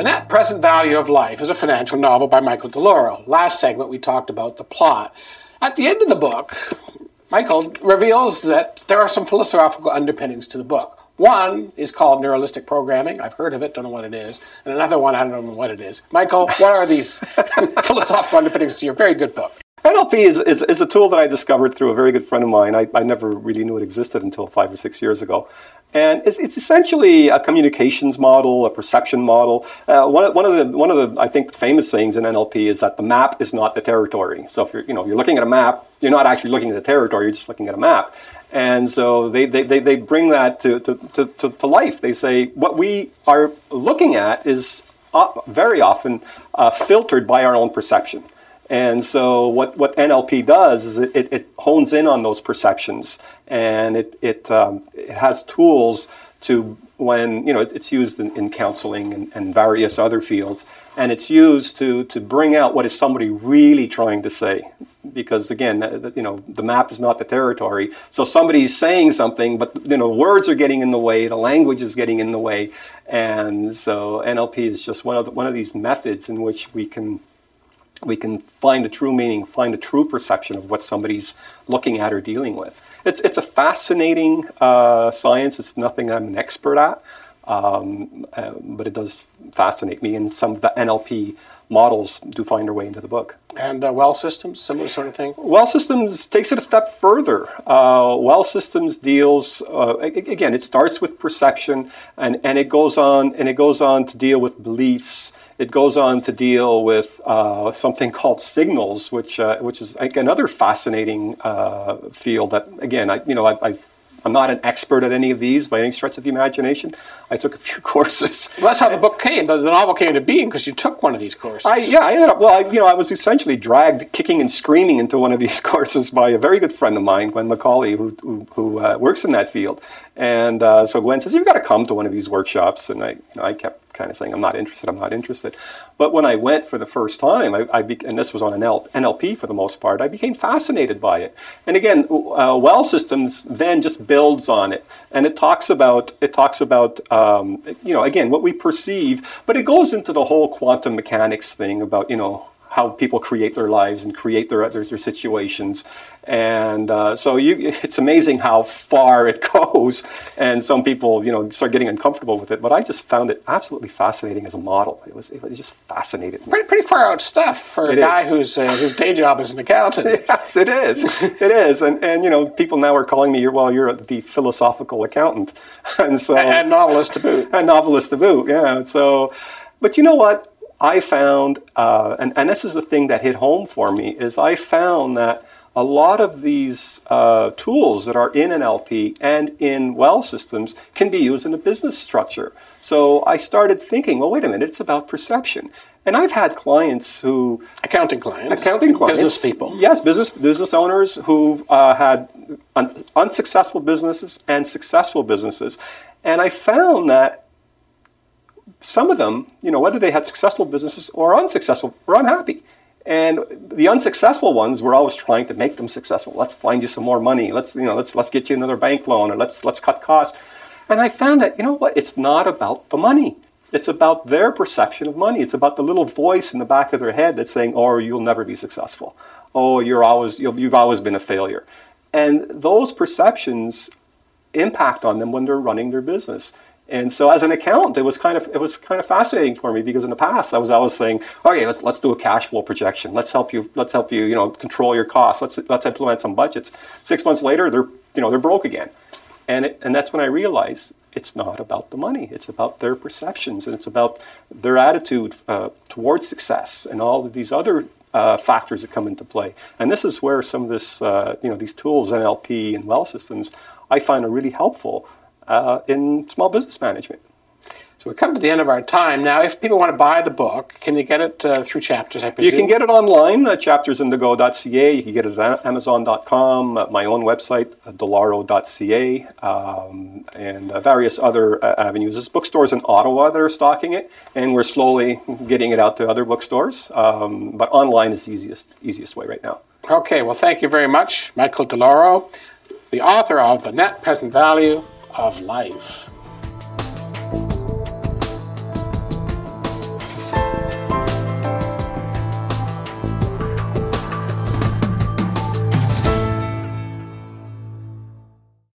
The Net Present Value of Life is a financial novel by Michael Lauro. Last segment we talked about the plot. At the end of the book, Michael reveals that there are some philosophical underpinnings to the book. One is called neuralistic programming. I've heard of it, don't know what it is. And another one, I don't know what it is. Michael, what are these philosophical underpinnings to your very good book? NLP is a tool that I discovered through a very good friend of mine. I never really knew it existed until 5 or 6 years ago. And it's essentially a communications model, a perception model. One of the I think famous sayings in NLP is that the map is not the territory. So if you're looking at a map, you're not actually looking at the territory. You're just looking at a map. And so they bring that to life. They say what we are looking at is very often filtered by our own perception. And so what NLP does is it hones in on those perceptions, and it has tools to, when it's used in counseling and various other fields, and it's used to bring out what is somebody really trying to say. Because again, the map is not the territory. So somebody's saying something, but words are getting in the way, the language is getting in the way, and so NLP is just one of these methods in which we can find a true meaning, find a true perception of what somebody's looking at or dealing with. It's a fascinating science. It's nothing I'm an expert at, but it does fascinate me, and some of the NLP models do find their way into the book. And Well Systems, similar sort of thing? Well Systems takes it a step further. Well Systems deals, again, it starts with perception, and it goes on to deal with beliefs. It goes on to deal with something called signals, which is another fascinating field that, again, I'm not an expert at any of these by any stretch of the imagination. I took a few courses. Well, that's how the book came. The novel came into being because you took one of these courses. I ended up. Well, I was essentially dragged kicking and screaming into one of these courses by a very good friend of mine, Gwen McCauley, who works in that field. And so Gwen says, "You've got to come to one of these workshops." And I kept kind of saying, I'm not interested. But when I went for the first time, and this was on an NLP for the most part, I became fascinated by it. And again, Well Systems then just builds on it, and it talks about again, what we perceive, but it goes into the whole quantum mechanics thing about how people create their lives and create their situations. And so it's amazing how far it goes, and some people start getting uncomfortable with it, but I just found it absolutely fascinating as a model. It was just fascinating. Pretty far out stuff for a guy whose day job is an accountant. Yes, it is. It is. And people now are calling me, you're the philosophical accountant. And so and novelist to boot. And novelist to boot, yeah. So, but you know what? I found, and this is the thing that hit home for me, is I found that a lot of these tools that are in NLP and in Well Systems can be used in a business structure. So I started thinking, well, wait a minute, it's about perception. And I've had clients who... Accounting clients. Business people. Yes, business owners who've had unsuccessful businesses and successful businesses. And I found that some of them, whether they had successful businesses or unsuccessful, were unhappy. And the unsuccessful ones were always trying to make them successful. Let's find you some more money. Let's get you another bank loan, or let's cut costs. And I found that, it's not about the money. It's about their perception of money. It's about the little voice in the back of their head that's saying, "Oh, you'll never be successful. Oh, you've always been a failure." And those perceptions impact on them when they're running their business. And so, as an accountant, it was kind of fascinating for me, because in the past I was always saying, "Okay, let's do a cash flow projection. Let's help you control your costs. Let's implement some budgets." 6 months later, they're broke again, and that's when I realized it's not about the money. It's about their perceptions, and it's about their attitude towards success, and all of these other factors that come into play. And this is where some of this, these tools, NLP and Well Systems, I find are really helpful in small business management. So we come to the end of our time. Now, if people want to buy the book, can you get it through Chapters, I presume? You can get it online, chaptersindigo.ca. You can get it at Amazon.com, my own website, delauro.ca, and various other avenues. There's bookstores in Ottawa that are stocking it, and we're slowly getting it out to other bookstores. But online is the easiest way right now. Okay, well, thank you very much, Michael Lauro, the author of The Net Present Value of Life.